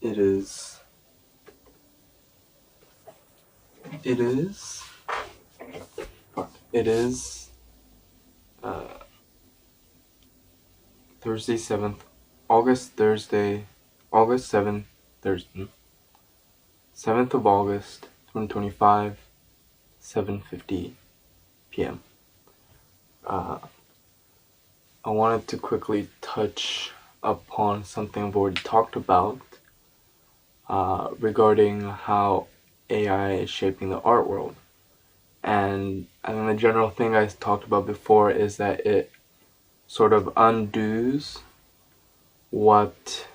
It is. It is. It is. Uh, Thursday 7th, August 7th, Thursday, 7th of August, 2025, 7:50 p.m. Uh, I wanted to quickly touch upon something I've already talked about regarding how AI is shaping the art world. And I think the general thing I talked about before is that it sort of undoes what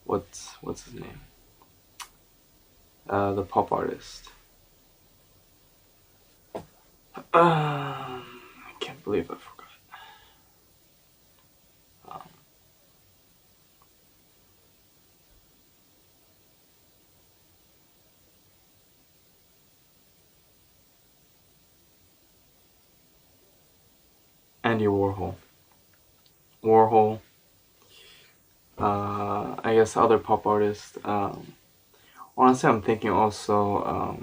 what's his name? The pop artist. I can't believe I forgot. Andy Warhol. Warhol. I guess other pop artists. Honestly, I'm thinking also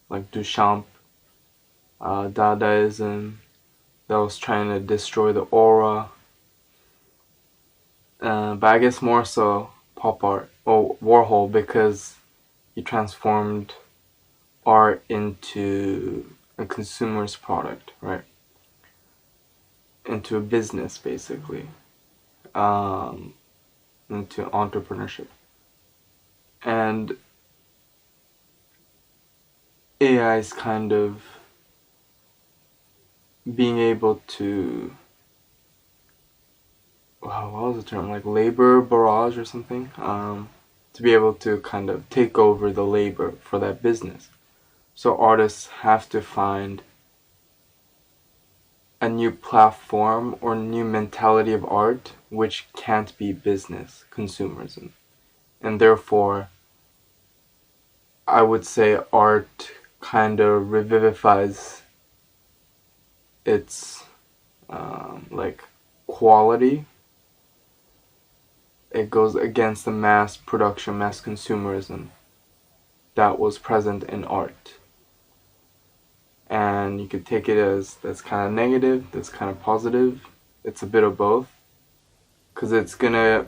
like Duchamp, Dadaism, that was trying to destroy the aura. But I guess more so pop art or Warhol because he transformed art into a consumer's product, right? Into a business, basically, um, into entrepreneurship. And AI is kind of being able to, wow, what was the term? Like labor barrage or something? To be able to kind of take over the labor for that business. So artists have to find a new platform or new mentality of art which can't be business consumerism. And therefore, I would say art kind of revivifies its like quality. It goes against the mass production, mass consumerism that was present in art. And you could take it as that's kind of negative, that's kind of positive. It's a bit of both. Because it's gonna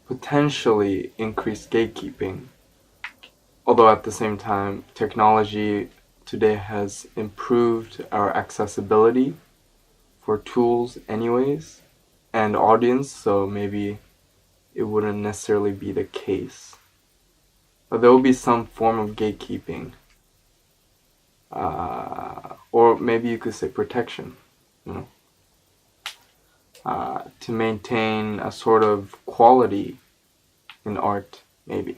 potentially increase gatekeeping. Although at the same time, technology today has improved our accessibility for tools, anyways, and audience, so maybe it wouldn't necessarily be the case. But there will be some form of gatekeeping. Or maybe you could say protection, you know, to maintain a sort of quality in art, maybe.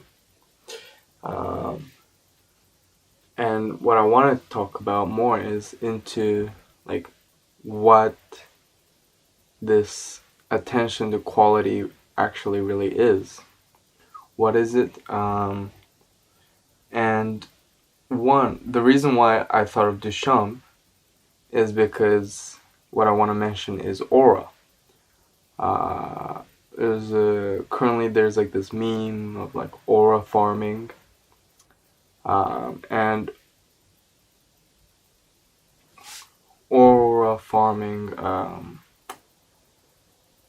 And what I want to talk about more is into like what this attention to quality actually really is. What is it? And the reason why I thought of Duchamp is because what I want to mention is aura. Currently there's like this meme of like aura farming, and aura farming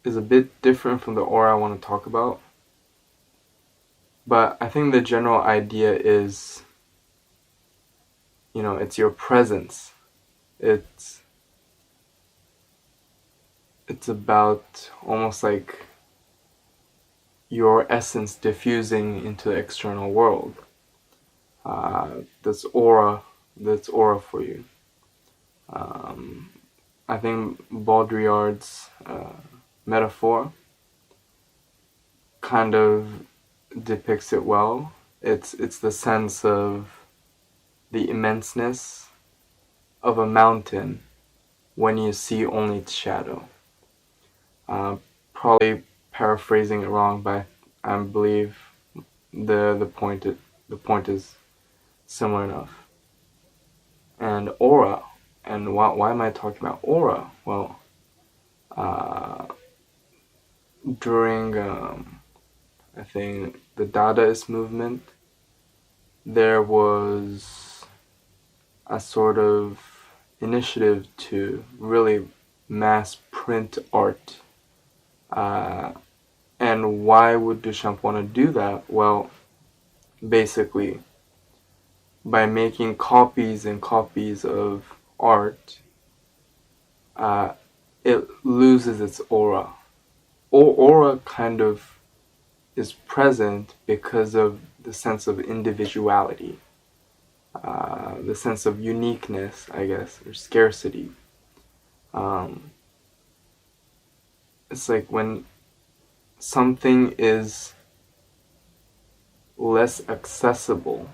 is a bit different from the aura I want to talk about. But I think the general idea is, it's your presence. It's about almost like your essence diffusing into the external world. That's aura for you. I think Baudrillard's metaphor kind of depicts it well. It's the sense of the immenseness of a mountain when you see only its shadow. Probably paraphrasing it wrong, but I believe the point is similar enough. And aura, and why am I talking about aura? Well, during I think the Dadaist movement, there was a sort of initiative to really mass print art. And why would Duchamp want to do that? Well, basically, by making copies and copies of art, it loses its aura. Aura kind of is present because of the sense of individuality, the sense of uniqueness, I guess, or scarcity. It's like when something is less accessible,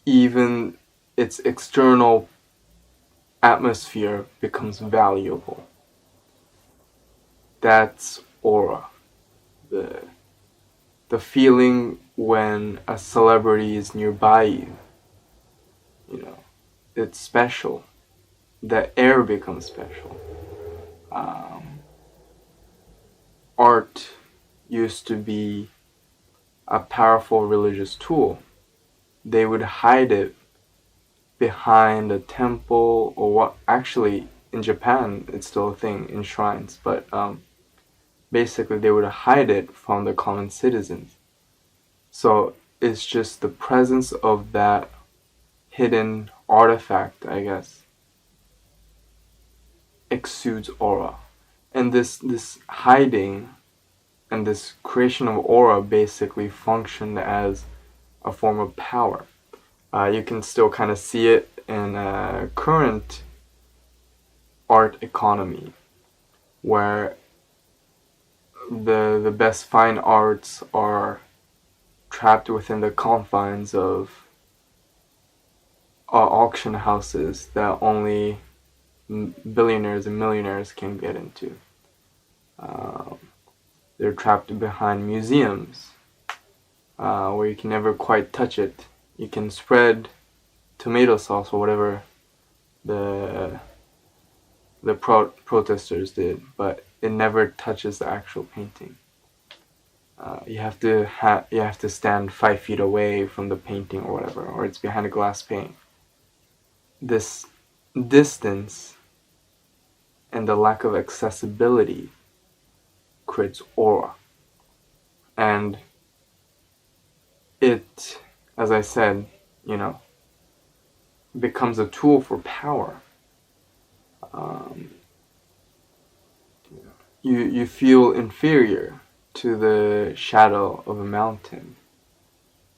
even its external atmosphere becomes valuable. That's aura. The feeling when a celebrity is nearby you, you know, it's special. The air becomes special. Art used to be a powerful religious tool. They would hide it behind a temple, or what, actually in Japan it's still a thing, in shrines, but basically they would hide it from the common citizens. So it's just the presence of that hidden artifact, I guess, exudes aura. And this hiding and this creation of aura basically functioned as a form of power. You can still kind of see it in current art economy, where the best fine arts are trapped within the confines of auction houses that only billionaires and millionaires can get into. They're trapped behind museums where you can never quite touch it. You can spread tomato sauce or whatever the protesters did, but it never touches the actual painting. You have to stand 5 feet away from the painting or whatever, or it's behind a glass pane. This distance and the lack of accessibility creates aura, and it, as I said, becomes a tool for power. You feel inferior to the shadow of a mountain.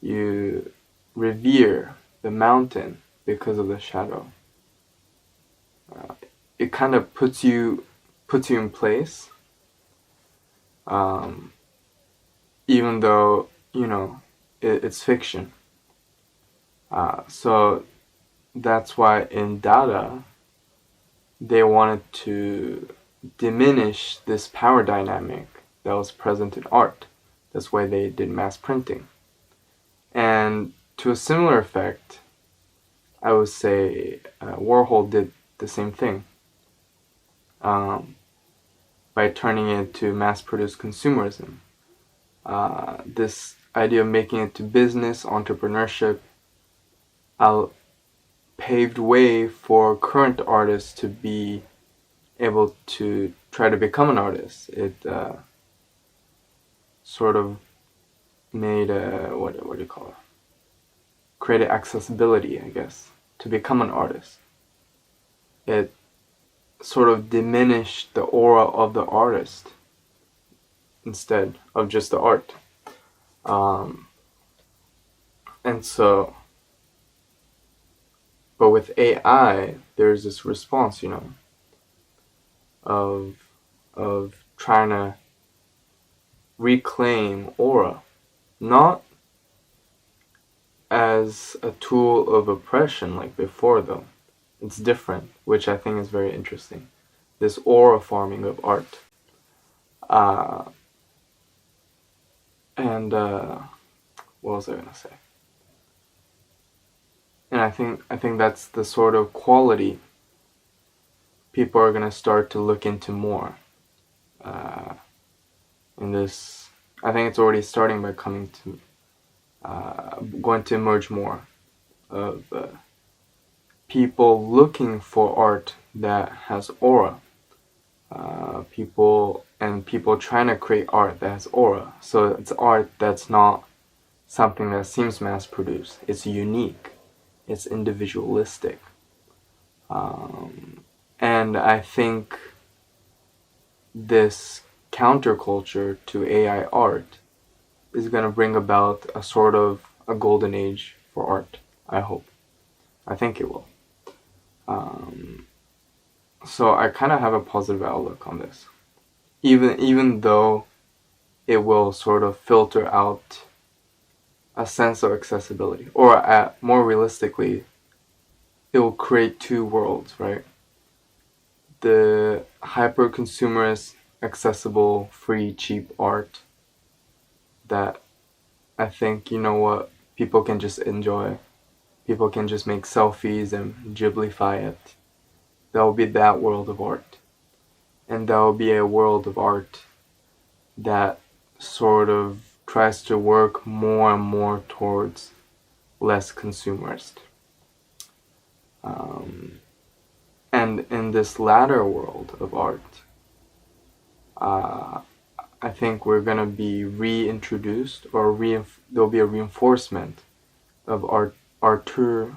You revere the mountain because of the shadow. It kind of puts you in place, even though it's fiction. So that's why in Dada they wanted to diminish this power dynamic that was present in art. That's why they did mass printing. And to a similar effect, I would say Warhol did the same thing by turning it into mass-produced consumerism. This idea of making it to business, entrepreneurship, paved way for current artists to be able to try to become an artist. It sort of made what do you call it? Created accessibility, I guess, to become an artist. It sort of diminished the aura of the artist instead of just the art. And so, but with AI, there's this response, of trying to reclaim aura, not as a tool of oppression like before, though. It's different, which I think is very interesting. This aura farming of art. And what was I gonna say? And I think that's the sort of quality people are gonna start to look into more. uh, in this. I think it's already starting by going to emerge more of people looking for art that has aura. People trying to create art that has aura. So it's art that's not something that seems mass produced. It's unique. It's individualistic. And I think this counterculture to AI art is going to bring about a sort of a golden age for art. I hope. I think it will. So I kind of have a positive outlook on this, even though it will sort of filter out a sense of accessibility, or more realistically, it will create two worlds, right? The hyper consumerist, accessible, free, cheap art that I think, people can just enjoy. People can just make selfies and Ghiblify it. That will be that world of art. And that will be a world of art that sort of tries to work more and more towards less consumerist. And in this latter world of art, I think we're going to be reintroduced, or there'll be a reinforcement of Arthur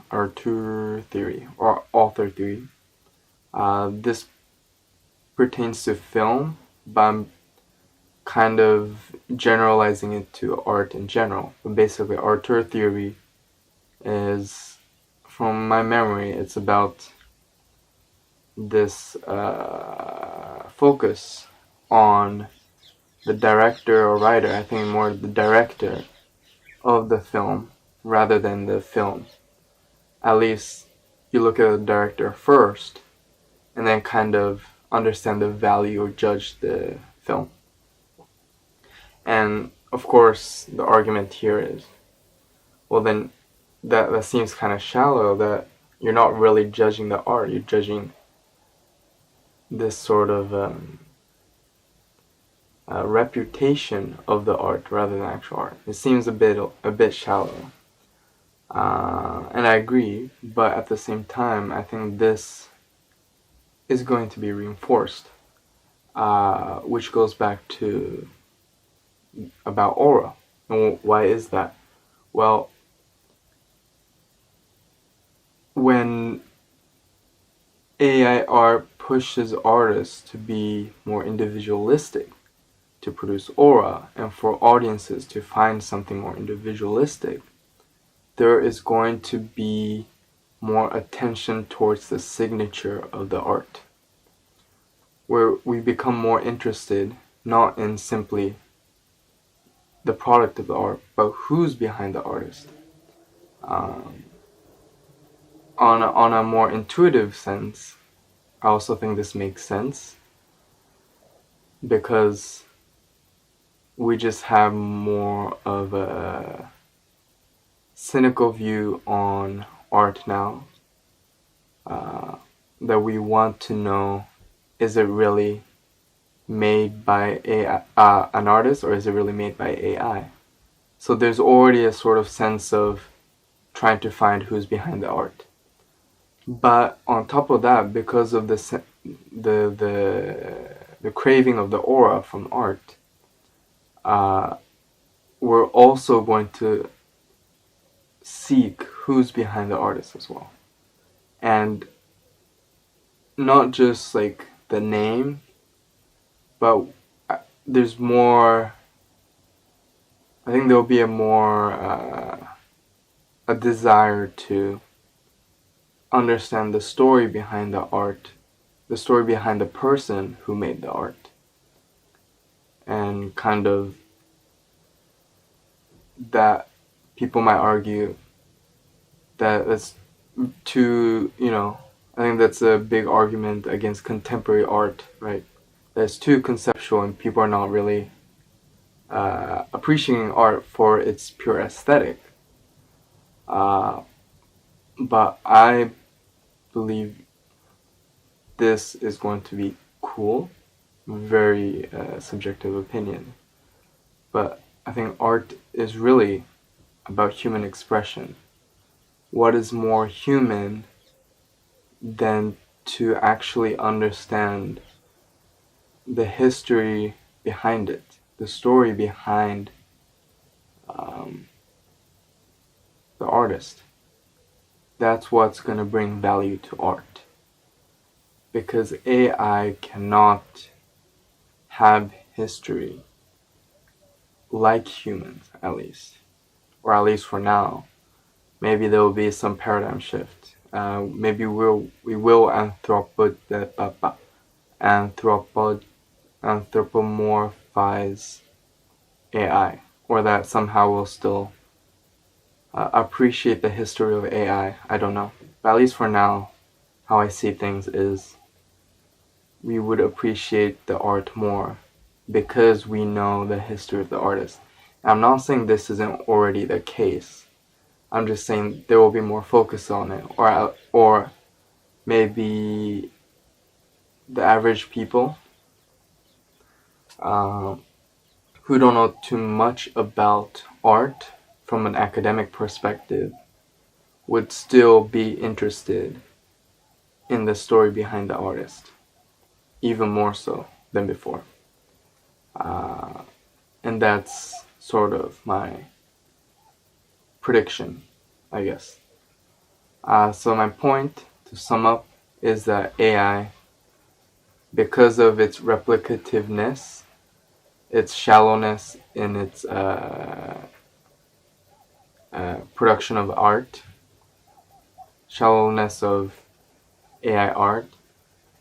theory, or author theory. This pertains to film, but I'm kind of generalizing it to art in general. But basically, Arthur theory is, from my memory, it's about this focus on the director or writer, I think more the director of the film rather than the film. At least you look at the director first and then kind of understand the value or judge the film. And of course, the argument here is, well, then that seems kind of shallow, that you're not really judging the art, you're judging this sort of reputation of the art rather than actual art. It seems a bit shallow, and I agree. But at the same time, I think this is going to be reinforced, which goes back to about aura. And why is that? Well, when AI art pushes artists to be more individualistic, to produce aura, and for audiences to find something more individualistic, there is going to be more attention towards the signature of the art, where we become more interested not in simply the product of the art, but who's behind the artist. On a more intuitive sense, I also think this makes sense because we just have more of a cynical view on art now, that we want to know, is it really made by an artist, or is it really made by AI? So there's already a sort of sense of trying to find who's behind the art. But on top of that, because of the craving of the aura from art, we're also going to seek who's behind the artist as well. And not just like the name, but there's more. I think there'll be a desire to understand the story behind the art, the story behind the person who made the art, and kind of that people might argue that it's too, I think that's a big argument against contemporary art, right? That's too conceptual and people are not really appreciating art for its pure aesthetic. But I believe this is going to be cool very subjective opinion. But I think art is really about human expression. What is more human than to actually understand the history behind it, the story behind um, the artist? That's what's going to bring value to art. Because AI cannot have history like humans, at least, or at least for now. Maybe there will be some paradigm shift. Maybe we will anthropomorphize AI, or that somehow we'll still appreciate the history of AI. I don't know. But at least for now, how I see things is we would appreciate the art more because we know the history of the artist. I'm not saying this isn't already the case. I'm just saying there will be more focus on it, or maybe the average people um, who don't know too much about art from an academic perspective would still be interested in the story behind the artist, even more so than before. Uh, and that's sort of my prediction, I guess. So my point, to sum up, is that AI, because of its replicativeness, its shallowness in its production of art, shallowness of AI art,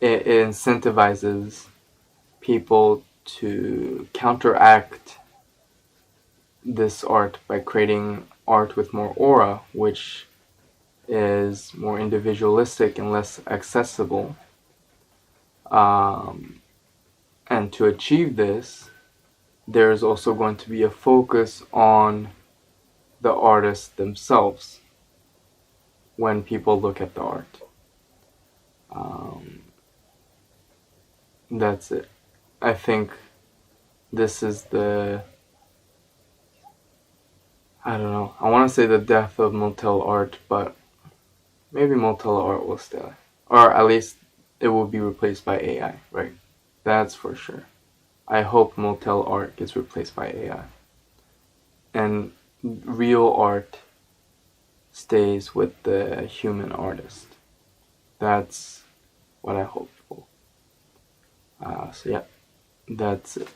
it incentivizes people to counteract this art by creating art with more aura, which is more individualistic and less accessible. And to achieve this, there's also going to be a focus on the artists themselves when people look at the art. Um, that's it. I think this is I don't know, I want to say the death of Motel art, but maybe Motel art will stay. Or at least it will be replaced by AI, right? That's for sure. I hope Motel art gets replaced by AI. And real art stays with the human artist. That's what I hope for. So yeah, that's it.